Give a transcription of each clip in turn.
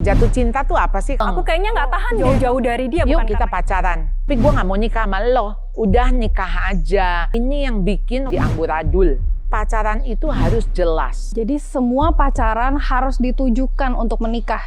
jatuh cinta tuh apa sih? Aku kayaknya nggak tahan jauh-jauh dari dia. Yuk bukan kita karena- pacaran. Tapi gue nggak mau nikah sama lo. Udah nikah aja. Ini yang bikin diamburadul. Pacaran itu harus jelas. Jadi semua pacaran harus ditujukan untuk menikah.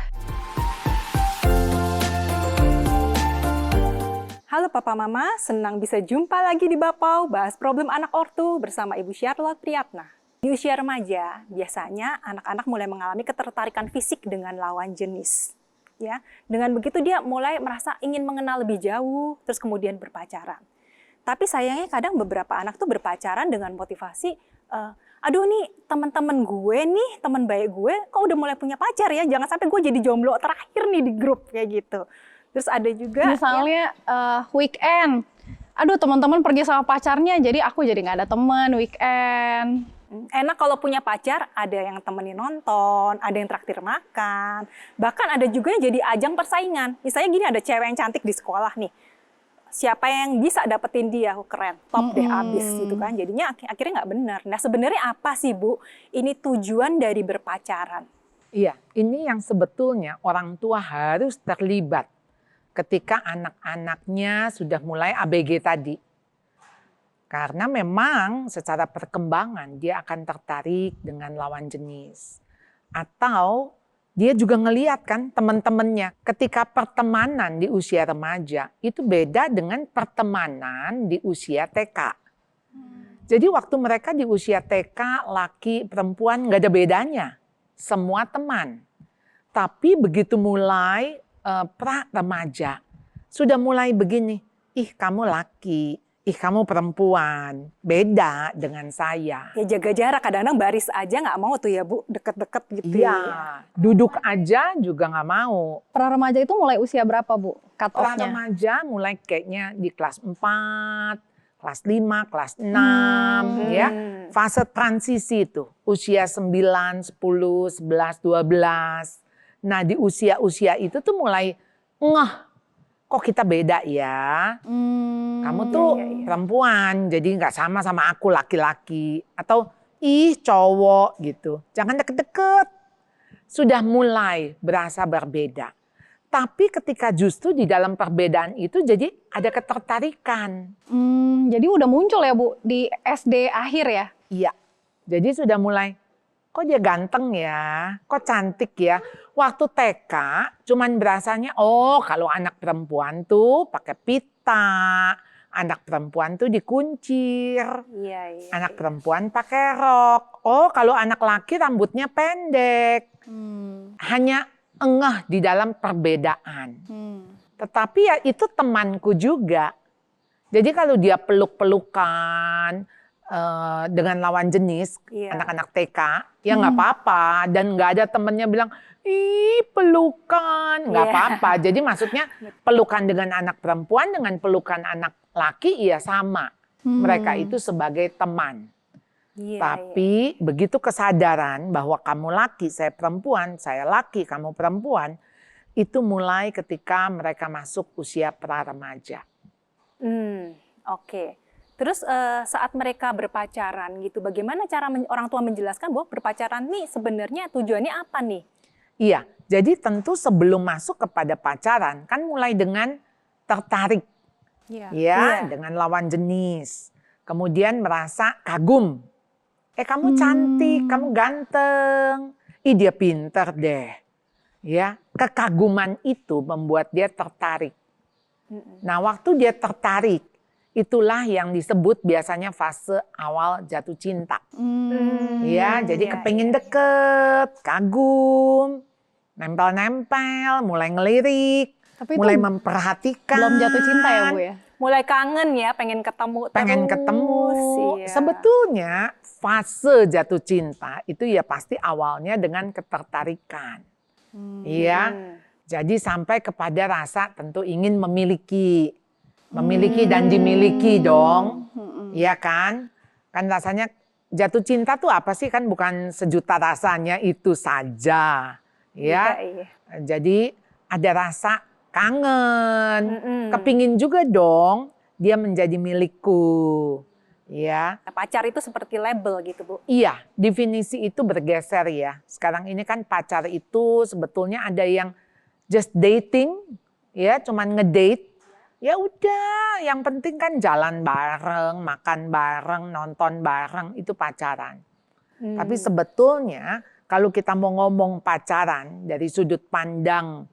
Halo Papa Mama, senang bisa jumpa lagi di Bapau bahas problem anak ortu bersama Ibu Charlotte Priyatna. Di usia remaja, biasanya anak-anak mulai mengalami ketertarikan fisik dengan lawan jenis. Ya, dengan begitu dia mulai merasa ingin mengenal lebih jauh, terus kemudian berpacaran. Tapi sayangnya kadang beberapa anak tuh berpacaran dengan motivasi, aduh nih teman-teman gue nih, teman baik gue, kok udah mulai punya pacar ya, jangan sampai gue jadi jomblo terakhir nih di grup kayak gitu. Terus ada juga Misalnya weekend, aduh teman-teman pergi sama pacarnya, jadi aku jadi nggak ada teman weekend. enak kalau punya pacar, ada yang temenin nonton, ada yang traktir makan, bahkan ada juga yang jadi ajang persaingan. Misalnya gini, ada cewek yang cantik di sekolah nih, siapa yang bisa dapetin dia, keren, top deh abis gitu kan. Jadinya akhirnya nggak benar. Nah sebenarnya apa sih Bu, ini tujuan dari berpacaran? Iya, ini yang sebetulnya orang tua harus terlibat ketika anak-anaknya sudah mulai ABG tadi. Karena memang secara perkembangan dia akan tertarik dengan lawan jenis. Atau dia juga ngeliat kan teman-temannya ketika pertemanan di usia remaja itu beda dengan pertemanan di usia TK. Jadi waktu mereka di usia TK, laki, perempuan nggak ada bedanya. Semua teman. Tapi begitu mulai pra remaja, sudah mulai begini, ih kamu laki, ih kamu perempuan, beda dengan saya. Ya jaga jarak, kadang-kadang baris aja nggak mau tuh ya Bu, deket-deket gitu. Iya, duduk aja juga nggak mau. Pra remaja itu mulai usia berapa Bu? Cut Pra off-nya? remaja mulai kayaknya di kelas 4, kelas 5, kelas 6 ya. Fase transisi itu, usia 9, 10, 11, 12. Nah di usia-usia itu tuh mulai ngeh, kok kita beda ya. Kamu tuh perempuan, jadi nggak sama aku laki-laki. Atau ih cowok gitu. Jangan deket-deket. Sudah mulai berasa berbeda. Tapi ketika justru di dalam perbedaan itu jadi ada ketertarikan. Jadi udah muncul ya Bu di SD akhir ya? Iya, jadi sudah mulai, kok dia ganteng ya, kok cantik ya. Waktu TK cuman berasanya, oh kalau anak perempuan tuh pakai pita, anak perempuan tuh dikuncir, Iya. anak perempuan pakai rok. Oh kalau anak laki rambutnya pendek. Hanya engah di dalam perbedaan. Tetapi ya itu temanku juga. Jadi kalau dia peluk-pelukan dengan lawan jenis, anak-anak TK, ya nggak apa-apa. Dan nggak ada temennya bilang, ih pelukan, nggak apa-apa. Jadi maksudnya pelukan dengan anak perempuan, dengan pelukan anak laki, iya sama. Mereka itu sebagai teman. Tapi begitu kesadaran bahwa kamu laki, saya perempuan, saya laki, kamu perempuan, itu mulai ketika mereka masuk usia pra-remaja. Oke. Terus saat mereka berpacaran gitu, bagaimana cara orang tua menjelaskan bahwa berpacaran nih sebenarnya tujuannya apa nih? Iya, jadi tentu sebelum masuk kepada pacaran kan mulai dengan tertarik, dengan lawan jenis. Kemudian merasa kagum. Kamu cantik, kamu ganteng, ih dia pinter deh. Ya, kekaguman itu membuat dia tertarik. Nah, waktu dia tertarik, itulah yang disebut biasanya fase awal jatuh cinta. Ya, jadi kepengen deket, kagum, nempel-nempel, mulai ngelirik, Tapi mulai itu memperhatikan. belum jatuh cinta ya Bu ya? Mulai kangen ya, pengen ketemu Pengen terus. ketemu. Iya. Sebetulnya fase jatuh cinta itu ya pasti awalnya dengan ketertarikan. Iya. Jadi sampai kepada rasa tentu ingin memiliki. Memiliki dan dimiliki dong. Iya kan? Kan rasanya jatuh cinta tuh apa sih? Kan bukan sejuta rasanya itu saja. Ya. Iya. Jadi ada rasa kangen, kepingin juga dong dia menjadi milikku, ya. Nah, pacar itu seperti label gitu Bu. Iya, definisi itu bergeser ya. Sekarang ini kan pacar itu sebetulnya ada yang just dating, ya cuman ngedate, ya udah, yang penting kan jalan bareng, makan bareng, nonton bareng, itu pacaran. Tapi sebetulnya kalau kita mau ngomong pacaran dari sudut pandang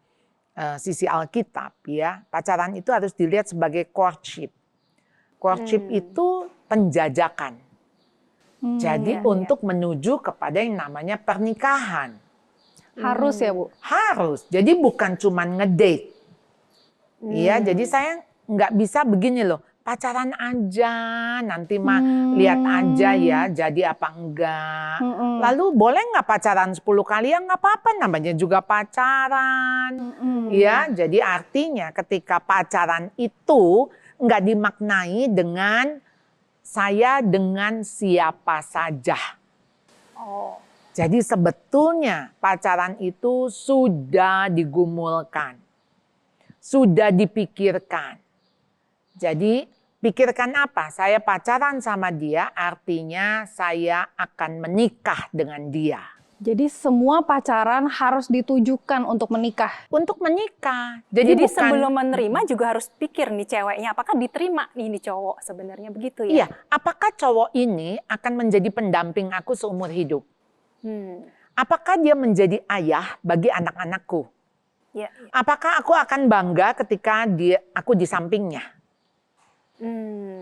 sisi Alkitab, ya pacaran itu harus dilihat sebagai courtship. Courtship itu penjajakan. Jadi untuk menuju kepada yang namanya pernikahan. Harus ya Bu? Harus. Jadi bukan cuma ngedate. Iya, jadi saya nggak bisa begini loh. Pacaran aja, nanti mah lihat aja ya jadi apa enggak. Lalu boleh nggak pacaran 10 kali? Ya nggak apa-apa, namanya juga pacaran. Ya, jadi artinya ketika pacaran itu nggak dimaknai dengan saya dengan siapa saja. Jadi sebetulnya pacaran itu sudah digumulkan, sudah dipikirkan. Jadi pikirkan apa? Saya pacaran sama dia, artinya saya akan menikah dengan dia. Jadi semua pacaran harus ditujukan untuk menikah. Untuk menikah. Jadi bukan, sebelum menerima juga harus pikir nih ceweknya, apakah diterima nih cowok sebenarnya begitu ya? Iya, apakah cowok ini akan menjadi pendamping aku seumur hidup? Apakah dia menjadi ayah bagi anak-anakku? Ya. Apakah aku akan bangga ketika aku di sampingnya?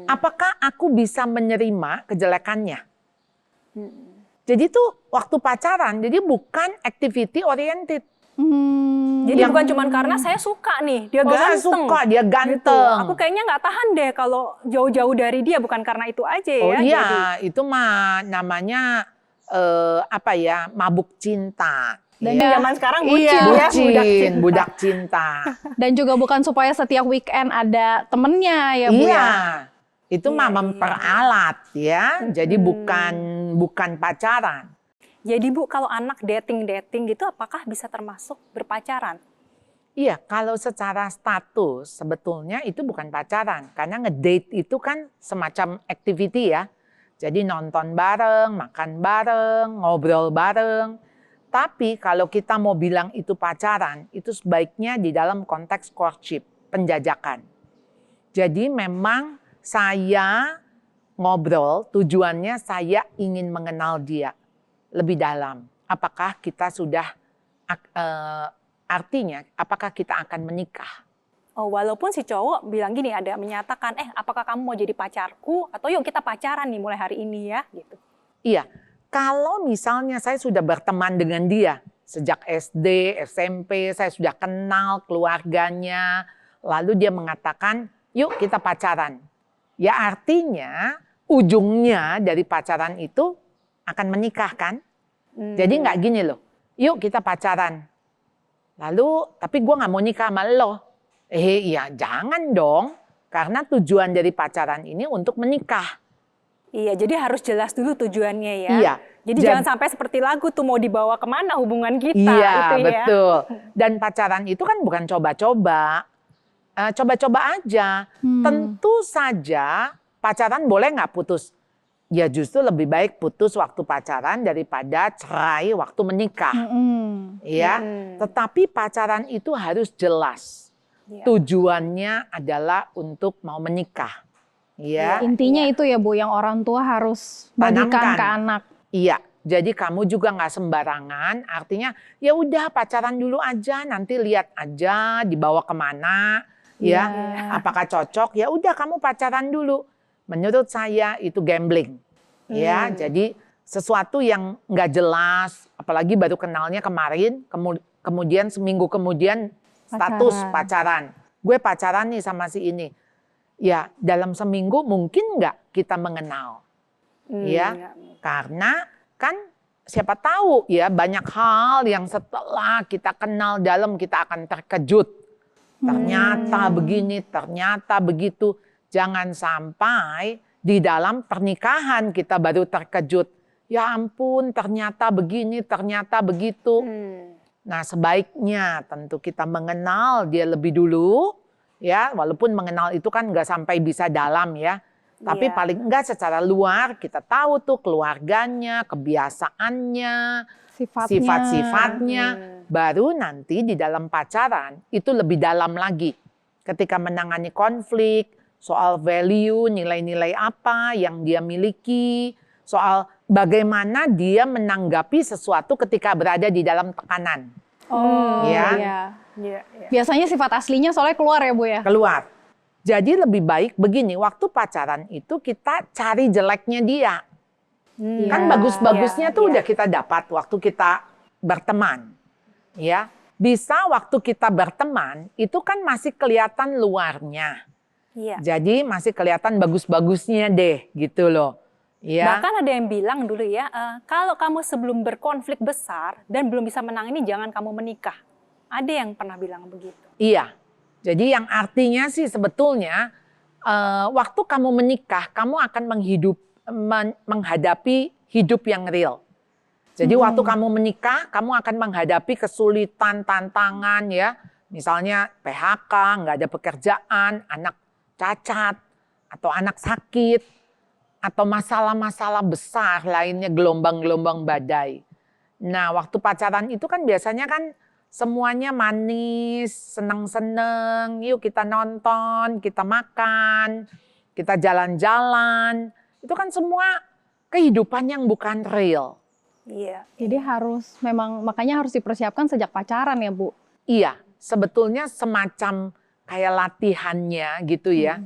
Apakah aku bisa menerima kejelekannya? Jadi tuh waktu pacaran, jadi bukan activity oriented. Jadi bukan cuma karena saya suka nih, dia ganteng. Saya suka, dia ganteng. Gitu. Aku kayaknya nggak tahan deh kalau jauh-jauh dari dia, bukan karena itu aja ya. Oh iya, jadi itu mah namanya mabuk cinta. Dan zaman sekarang bucin, budak cinta. Dan juga bukan supaya setiap weekend ada temennya ya Bu ya. Itu mah memperalat ya. Jadi bukan pacaran. Jadi Bu, kalau anak dating gitu apakah bisa termasuk berpacaran? Iya, kalau secara status sebetulnya itu bukan pacaran. Karena ngedate itu kan semacam activity ya. Jadi nonton bareng, makan bareng, ngobrol bareng. Tapi kalau kita mau bilang itu pacaran, itu sebaiknya di dalam konteks courtship, penjajakan. Jadi memang saya ngobrol, tujuannya saya ingin mengenal dia lebih dalam. Apakah kita sudah, artinya apakah kita akan menikah? Oh, walaupun si cowok bilang gini, ada menyatakan, apakah kamu mau jadi pacarku? Atau yuk kita pacaran nih mulai hari ini ya, gitu. Iya. Kalau misalnya saya sudah berteman dengan dia sejak SD, SMP, saya sudah kenal keluarganya, lalu dia mengatakan, yuk kita pacaran. Ya artinya ujungnya dari pacaran itu akan menikah kan? Jadi nggak gini loh, yuk kita pacaran. Lalu, tapi gue nggak mau nikah sama lo. Iya jangan dong, karena tujuan dari pacaran ini untuk menikah. Iya, jadi harus jelas dulu tujuannya ya. Iya. Jadi jangan sampai seperti lagu tuh mau dibawa kemana hubungan kita. Iya, itu ya. betul. Dan pacaran itu kan bukan coba-coba. Coba-coba aja. Tentu saja pacaran boleh nggak putus. Ya justru lebih baik putus waktu pacaran daripada cerai waktu menikah. Ya. Tetapi pacaran itu harus jelas. Tujuannya adalah untuk mau menikah. Ya. Intinya itu ya Bu, yang orang tua harus bagikan ke anak. Iya, jadi kamu juga nggak sembarangan. Artinya ya udah pacaran dulu aja, nanti lihat aja dibawa kemana, ya. Apakah cocok? Ya udah kamu pacaran dulu. Menurut saya itu gambling, ya. Jadi sesuatu yang nggak jelas, apalagi baru kenalnya kemarin, kemudian seminggu kemudian status pacaran. Gue pacaran nih sama si ini. Ya, dalam seminggu mungkin nggak kita mengenal, ya, karena kan siapa tahu ya banyak hal yang setelah kita kenal dalam kita akan terkejut. Ternyata begini, ternyata begitu. Jangan sampai di dalam pernikahan kita baru terkejut. Ya ampun, ternyata begini, ternyata begitu. Nah, sebaiknya tentu kita mengenal dia lebih dulu. Ya, walaupun mengenal itu kan nggak sampai bisa dalam ya, tapi paling enggak secara luar kita tahu tuh keluarganya, kebiasaannya, sifat-sifatnya. Baru nanti di dalam pacaran itu lebih dalam lagi. Ketika menangani konflik, soal value, nilai-nilai apa yang dia miliki, soal bagaimana dia menanggapi sesuatu ketika berada di dalam tekanan. Ya. Iya. Iya. Biasanya sifat aslinya soalnya keluar ya Bu ya? Keluar. Jadi lebih baik begini, waktu pacaran itu kita cari jeleknya dia. Kan bagus-bagusnya tuh udah kita dapat waktu kita berteman. Ya, bisa waktu kita berteman itu kan masih kelihatan luarnya. Iya. Jadi masih kelihatan bagus-bagusnya deh gitu loh. Ya. Bahkan ada yang bilang dulu ya, kalau kamu sebelum berkonflik besar dan belum bisa menang ini jangan kamu menikah. Ada yang pernah bilang begitu. Iya. Jadi yang artinya sih sebetulnya waktu kamu menikah kamu akan menghadapi hidup yang real. Jadi waktu kamu menikah, kamu akan menghadapi kesulitan, tantangan ya. Misalnya PHK, nggak ada pekerjaan, anak cacat, atau anak sakit, atau masalah-masalah besar lainnya, gelombang-gelombang badai. Nah waktu pacaran itu kan biasanya kan semuanya manis, seneng-seneng, yuk kita nonton, kita makan, kita jalan-jalan. Itu kan semua kehidupan yang bukan real. Iya. Jadi makanya harus dipersiapkan sejak pacaran ya Bu? Iya, sebetulnya semacam kayak latihannya gitu ya.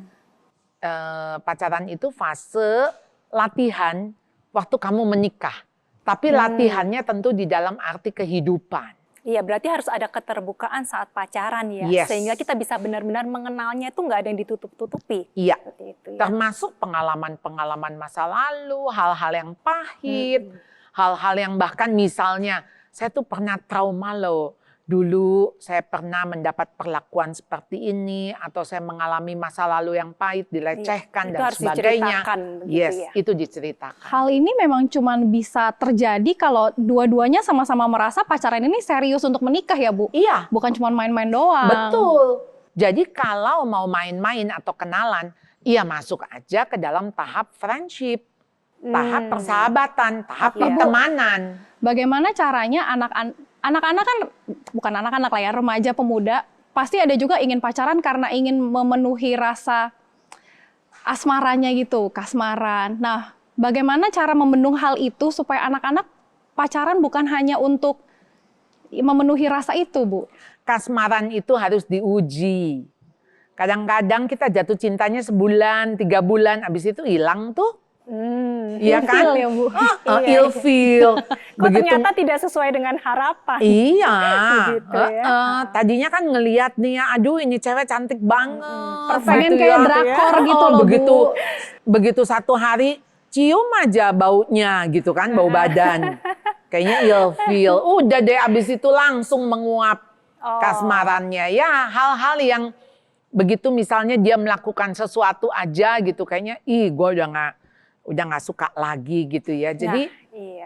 Pacaran itu fase latihan waktu kamu menikah. Tapi latihannya tentu di dalam arti kehidupan. Iya, berarti harus ada keterbukaan saat pacaran ya. Yes. Sehingga kita bisa benar-benar mengenalnya itu nggak ada yang ditutup-tutupi. Iya, Seperti itu ya. termasuk pengalaman-pengalaman masa lalu, hal-hal yang pahit, hal-hal yang bahkan misalnya saya tuh pernah trauma loh. Dulu saya pernah mendapat perlakuan seperti ini atau saya mengalami masa lalu yang pahit, dilecehkan Itu dan harus sebagainya. diceritakan begitu Yes, ya. itu diceritakan. Hal ini memang cuman bisa terjadi kalau dua-duanya sama-sama merasa pacaran ini serius untuk menikah ya Bu? Iya, Bukan cuma main-main doang. betul. Jadi kalau mau main-main atau kenalan, iya masuk aja ke dalam tahap friendship, tahap persahabatan, tahap Iya. pertemanan. Bagaimana caranya anak-anak kan bukan anak-anak lah ya, remaja pemuda pasti ada juga ingin pacaran karena ingin memenuhi rasa asmaranya gitu, kasmaran. Nah, bagaimana cara membendung hal itu supaya anak-anak pacaran bukan hanya untuk memenuhi rasa itu, Bu? Kasmaran itu harus diuji. Kadang-kadang kita jatuh cintanya sebulan, 3 bulan, abis itu hilang tuh. Iya kan? Ilfeel ya, Bu? Ilfeel. Kok ternyata tidak sesuai dengan harapan. Iya. Begitu ya. Tadinya kan ngelihat nih ya, aduh ini cewek cantik banget. Pengen gitu kayak ya. drakor gitu loh, Begitu satu hari cium aja baunya gitu kan, bau badan. Kayaknya ilfeel. Udah deh abis itu langsung menguap kasmarannya. Ya hal-hal yang begitu misalnya dia melakukan sesuatu aja gitu. Kayaknya gue udah nggak suka lagi gitu ya. Jadi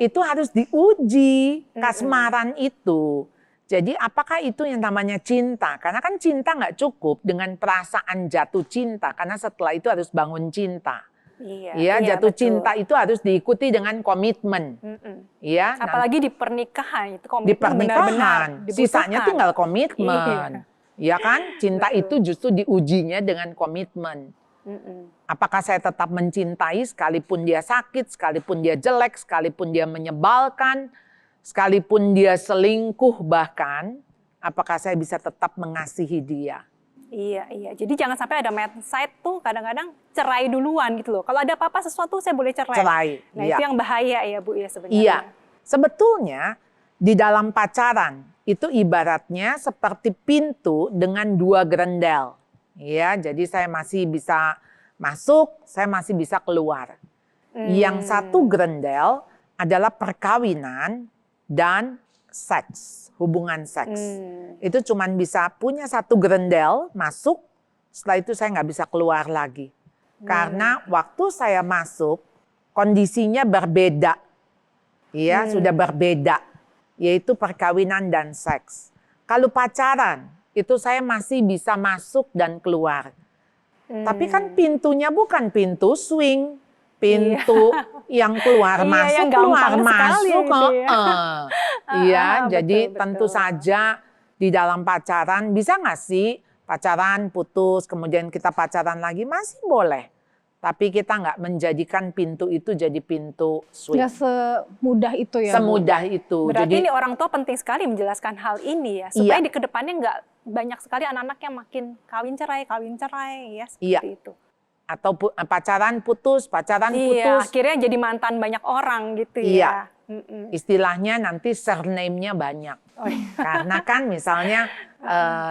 itu harus diuji kasmaran itu. Jadi apakah itu yang namanya cinta? Karena kan cinta nggak cukup dengan perasaan jatuh cinta. Karena setelah itu harus bangun cinta. Iya, jatuh betul. cinta itu harus diikuti dengan komitmen. Iya. Apalagi di pernikahan itu Di komitmen benar-benar pernikahan, sisanya dibutuhkan. tinggal komitmen. Iya kan? Cinta itu justru diujinya dengan komitmen. Apakah saya tetap mencintai sekalipun dia sakit, sekalipun dia jelek, sekalipun dia menyebalkan, sekalipun dia selingkuh bahkan, apakah saya bisa tetap mengasihi dia? Iya. Jadi jangan sampai ada mindset tuh kadang-kadang cerai duluan gitu loh. Kalau ada apa-apa sesuatu saya boleh cerai. Nah iya. itu yang bahaya ya Bu ya sebenarnya. Iya, sebetulnya di dalam pacaran itu ibaratnya seperti pintu dengan 2 grendel. Ya, jadi saya masih bisa masuk, saya masih bisa keluar. Yang satu grendel adalah perkawinan dan seks, hubungan seks. Itu cuman bisa punya 1 grendel masuk, setelah itu saya nggak bisa keluar lagi. Karena waktu saya masuk, kondisinya berbeda. Ya, sudah berbeda, yaitu perkawinan dan seks. Kalau pacaran, itu saya masih bisa masuk dan keluar. Tapi kan pintunya bukan pintu swing. pintu yang keluar Iya, masuk, yang keluar gampang sekali masuk. gitu ya. Iya, jadi betul, tentu betul. saja di dalam pacaran bisa nggak sih pacaran putus, kemudian kita pacaran lagi masih boleh. Tapi kita nggak menjadikan pintu itu jadi pintu swing. Nggak semudah itu ya, Bu? Semudah itu. Berarti Jadi ini orang tua penting sekali menjelaskan hal ini ya, supaya di kedepannya nggak banyak sekali anak-anak yang makin kawin cerai ya seperti itu. atau pacaran putus, Iya, putus. akhirnya jadi mantan banyak orang gitu Iya. ya. Istilahnya nanti surname-nya banyak. Oh, iya. Karena kan misalnya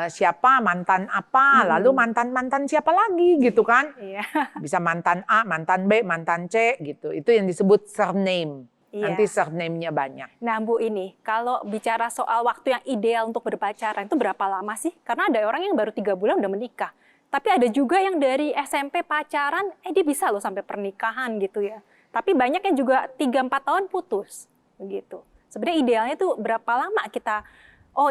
siapa mantan apa, lalu mantan-mantan siapa lagi gitu kan. Iya. Bisa mantan A, mantan B, mantan C gitu. Itu yang disebut surname. Iya. Nanti surname-nya banyak. Nah Bu, ini kalau bicara soal waktu yang ideal untuk berpacaran itu berapa lama sih? Karena ada orang yang baru 3 bulan udah menikah. Tapi ada juga yang dari SMP pacaran, dia bisa loh sampai pernikahan gitu ya. Tapi banyak yang juga 3-4 tahun putus begitu. Sebenarnya idealnya tuh berapa lama kita,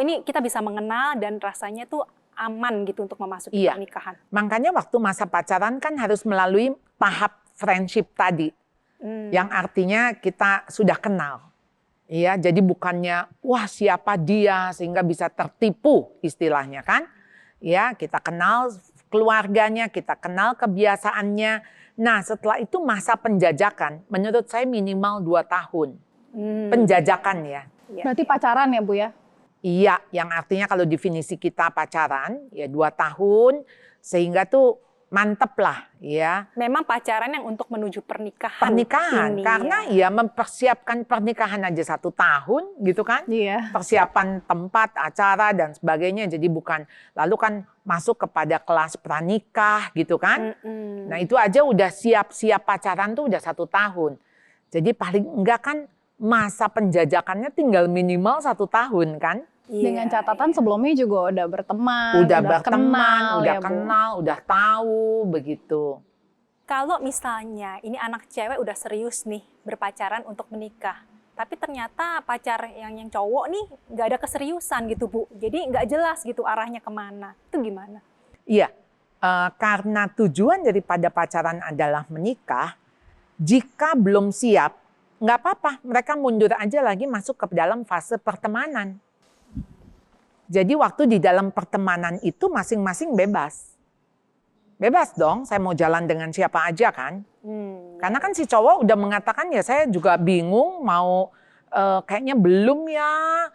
ini kita bisa mengenal dan rasanya tuh aman gitu untuk memasuki pernikahan. Makanya waktu masa pacaran kan harus melalui tahap friendship tadi. Yang artinya kita sudah kenal. Iya, jadi bukannya wah siapa dia sehingga bisa tertipu istilahnya kan. Ya, kita kenal keluarganya, kita kenal kebiasaannya. Nah, setelah itu masa penjajakan menurut saya minimal 2 tahun. Penjajakan ya. Berarti pacaran ya, Bu ya? Iya, yang artinya kalau definisi kita pacaran ya 2 tahun sehingga tuh mantep lah ya. Memang pacaran yang untuk menuju pernikahan. Pernikahan, karena ya mempersiapkan pernikahan aja 1 tahun gitu kan. Iya. Persiapan tempat, acara dan sebagainya. Jadi bukan lalu kan masuk kepada kelas pranikah gitu kan. Nah itu aja udah siap-siap pacaran tuh udah 1 tahun. Jadi paling enggak kan masa penjajakannya tinggal minimal 1 tahun kan. Dengan catatan sebelumnya juga udah berteman, udah berteman, udah ya, Bu? kenal, udah tahu begitu. Kalau misalnya ini anak cewek udah serius nih berpacaran untuk menikah, tapi ternyata pacar yang cowok nih nggak ada keseriusan gitu Bu, jadi nggak jelas gitu arahnya kemana, itu gimana? Iya, karena tujuan daripada pacaran adalah menikah, jika belum siap, nggak apa-apa, mereka mundur aja lagi masuk ke dalam fase pertemanan. Jadi waktu di dalam pertemanan itu masing-masing bebas. Bebas dong, saya mau jalan dengan siapa aja kan. Karena kan si cowok udah mengatakan ya saya juga bingung mau kayaknya belum ya,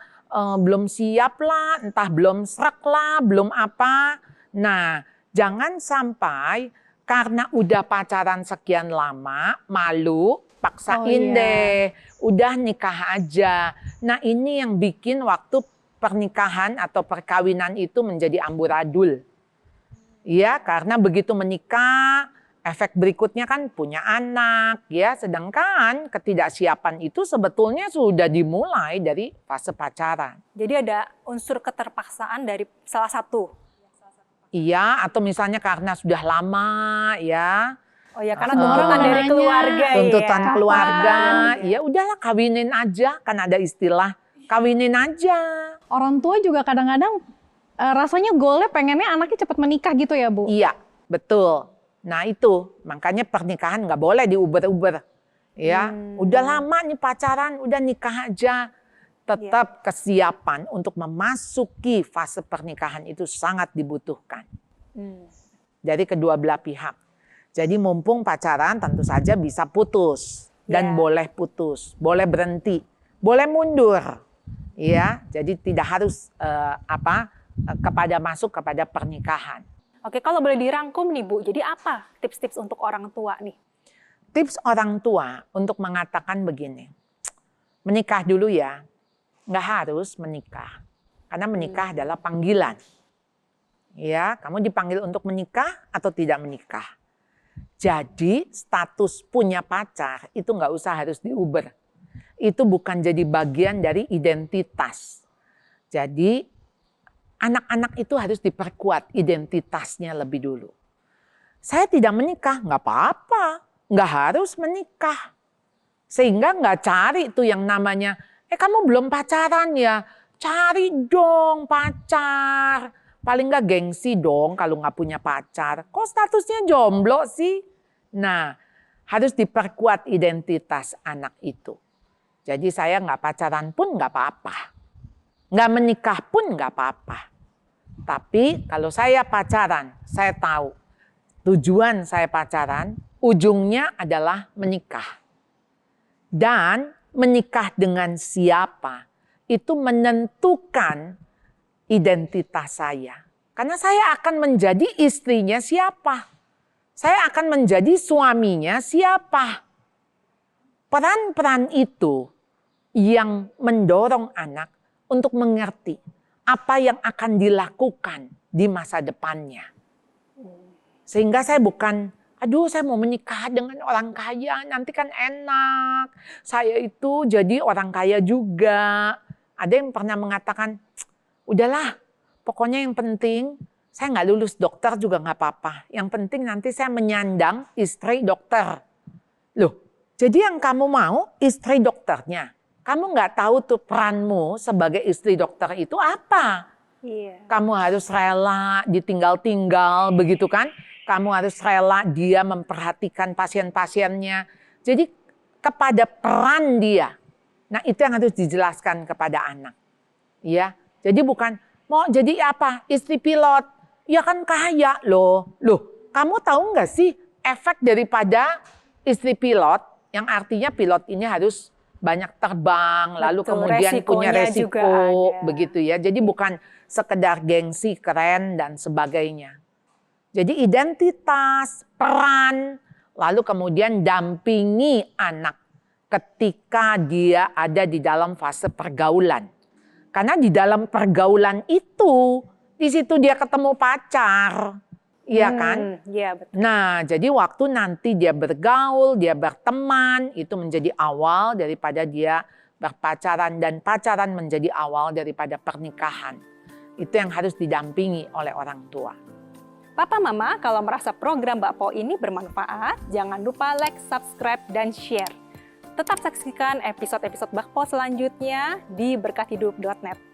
belum siap lah, entah belum srek lah, belum apa. Nah jangan sampai karena udah pacaran sekian lama, malu, paksain deh, udah nikah aja. Nah ini yang bikin waktu pernikahan atau perkawinan itu menjadi amburadul. Ya, karena begitu menikah, efek berikutnya kan punya anak, ya. Sedangkan ketidaksiapan itu sebetulnya sudah dimulai dari fase pacaran. Jadi ada unsur keterpaksaan dari salah satu. Iya, atau misalnya karena sudah lama, ya. Oh ya, karena tuntutan dari keluarga tuntutan ya. keluarga, ya udahlah kawinin aja, kan ada istilah kawinin aja. Orang tua juga kadang-kadang rasanya goalnya pengennya anaknya cepat menikah gitu ya Bu? Iya, betul. Nah itu, makanya pernikahan nggak boleh diuber-uber. Ya, udah lama nih pacaran, udah nikah aja. Tetap kesiapan untuk memasuki fase pernikahan itu sangat dibutuhkan. Dari kedua belah pihak. Jadi mumpung pacaran tentu saja bisa putus. Dan boleh putus, boleh berhenti, boleh mundur. Ya, jadi tidak harus masuk kepada pernikahan. Oke, kalau boleh dirangkum nih Bu, jadi apa tips-tips untuk orang tua nih? Tips orang tua untuk mengatakan begini, menikah dulu ya, nggak harus menikah, karena menikah adalah panggilan. Ya, kamu dipanggil untuk menikah atau tidak menikah. Jadi status punya pacar itu nggak usah harus diuber. Itu bukan jadi bagian dari identitas. Jadi anak-anak itu harus diperkuat identitasnya lebih dulu. Saya tidak menikah, nggak apa-apa. Nggak harus menikah. Sehingga nggak cari itu yang namanya, kamu belum pacaran ya? Cari dong pacar. Paling nggak gengsi dong kalau nggak punya pacar. Kok statusnya jomblo sih? Nah, harus diperkuat identitas anak itu. Jadi saya nggak pacaran pun nggak apa-apa. Nggak menikah pun nggak apa-apa. Tapi kalau saya pacaran, saya tahu tujuan saya pacaran, ujungnya adalah menikah. Dan menikah dengan siapa, itu menentukan identitas saya. Karena saya akan menjadi istrinya siapa. Saya akan menjadi suaminya siapa. Peran-peran itu yang mendorong anak untuk mengerti apa yang akan dilakukan di masa depannya. Sehingga saya bukan, aduh saya mau menikah dengan orang kaya, nanti kan enak. Saya itu jadi orang kaya juga. Ada yang pernah mengatakan, udahlah pokoknya yang penting saya nggak lulus dokter juga nggak apa-apa. Yang penting nanti saya menyandang istri dokter. Loh, jadi yang kamu mau istri dokternya. Kamu nggak tahu tuh peranmu sebagai istri dokter itu apa. Iya. Kamu harus rela ditinggal-tinggal, begitu kan? Kamu harus rela dia memperhatikan pasien-pasiennya. Jadi kepada peran dia. Nah itu yang harus dijelaskan kepada anak. Ya, jadi bukan mau jadi apa? Istri pilot. Ya kan kaya loh. Loh, kamu tahu nggak sih efek daripada istri pilot? Yang artinya pilot ini harus banyak terbang, lalu Betul, kemudian punya resikonya juga resiko, ada. begitu ya. Jadi bukan sekedar gengsi, keren dan sebagainya. Jadi identitas, peran, lalu kemudian dampingi anak ketika dia ada di dalam fase pergaulan. Karena di dalam pergaulan itu, di situ dia ketemu pacar. Iya kan? Iya betul. Nah, jadi waktu nanti dia bergaul, dia berteman, itu menjadi awal daripada dia berpacaran. Dan pacaran menjadi awal daripada pernikahan. Itu yang harus didampingi oleh orang tua. Papa Mama, kalau merasa program Mbak Po ini bermanfaat, jangan lupa like, subscribe, dan share. Tetap saksikan episode-episode Mbak Po selanjutnya di berkathidup.net.